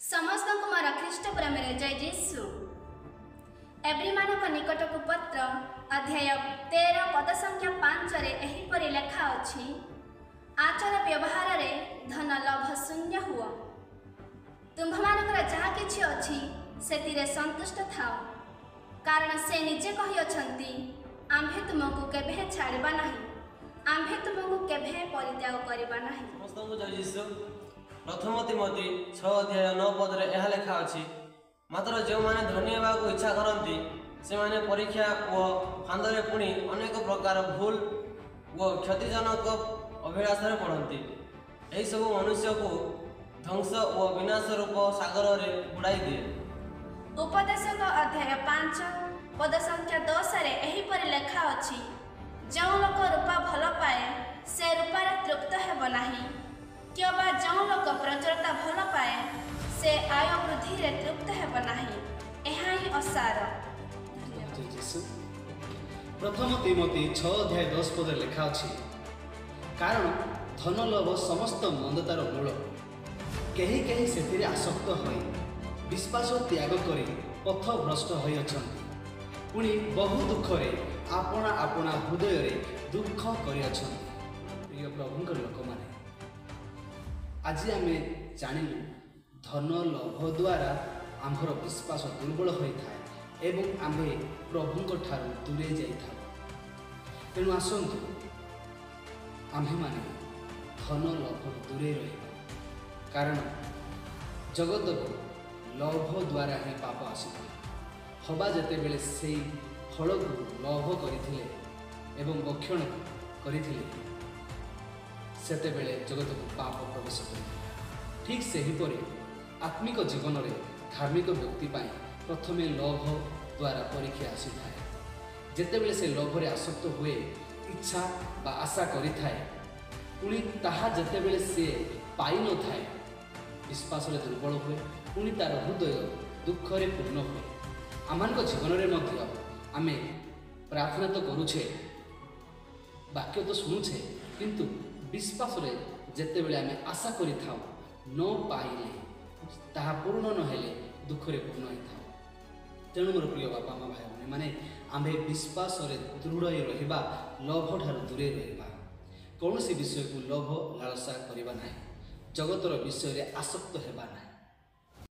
समस्त मोर ख्रीष्ट प्रेम जय जीशु। एब्रीमानक निकट को पत्र अध्याय 13 पद संख्या 5 रे एहीपरि लेखा अछि, आचार व्यवहार रे धन लाभ शून्य हुआ। तुम्भमानकर जहाँ किछि अछि सेतिरे संतुष्ट थाओ, कारण से निजे कहि अछंती आम्भे तुमको केभे छाड़िबा नाही, आम्भे तुमको केभे परित्याग करिबा नाही। समस्त जय जीशु। प्रथम तिमोथी 6 अध्याय 9 पद रे एहा लेखा अछि, मात्र जो माने धनी हेबाक इच्छा करती से माने परीक्षा व फांदरे पुणी अनेक प्रकार भूल व क्षतिजनक अभिलाष रे पड़ती। एही सब मनुष्य को ध्वंस व विनाश रूप सागर रे बुड़ाई दिए। उपदेशक अध्याय 5 पद संख्या 10 रे एहीपरि लेखा अछि, जो लोक रूपा भल पाए से रूपारे तृप्त हेब नाही, किबा जो लोक प्रचुरता भल पाए से आय वृद्धि रे तृप्त हेब नाही। एहा ही असार। प्रथम तिमोथी 6 अध्याय 10 पद लेखा अछि, कारण धन लोभ समस्त मंदतार मूल। केही केही सेतिरे आसक्त होई विश्वास त्याग करी पथ भ्रष्ट होई अछंती, पुणी बहु दुख रे आपना आपना हृदय रे दुख करि अछंती। प्रिय प्रभुंकर लोक माने, आज आमे जानिलु धन लोभ द्वारा आम्भर विश्वास दुर्बल होइथाए एवं आम्भे प्रभुंक ठारू दूरे जाइथाउ। तेणु आसंतु आम्भे माने धन लोभ दूरे रहिबा, कारण जगत को लोभ द्वारा ही पाप आसीथि। हवा जेते बेले से फल को लोभ करथिले एवं भक्षण करथिले, सेते बेले जगत को पाप प्रवेश करिथिले। ठीक सेही परि आत्मिक जीवन रे धार्मिक व्यक्ति पाई प्रथमे लोभ द्वारा परीक्षा आसी थाए। जेते बेले से लोभ रे आसक्त हुए इच्छा बा आशा करि थाए, पुणी ताहा जेते बेले से पाई न थाए विश्वास रे दुर्बल हुए, पुणी तार हृदय दुख रे पूर्ण हुए। आमानक जीवन रे मध्य आमे प्रार्थना तो करूछे, वाक्य तो शुणुछे, किंतु विश्वास रे जेते बेले आमे आशा करि थाउ न पाइले ताहा पूर्ण न हेले दुख रे पूर्ण होई थाउ। तेणु मोर प्रिय बापा माँ भाई माने आम्भे विश्वास रे दृढ़ रहिबा, लोभ ठारू दूरे रहिबा। कौन से विषय को लोभ लालसा करिबा नाही, जगतर विषय रे आसक्त हेबा नाही।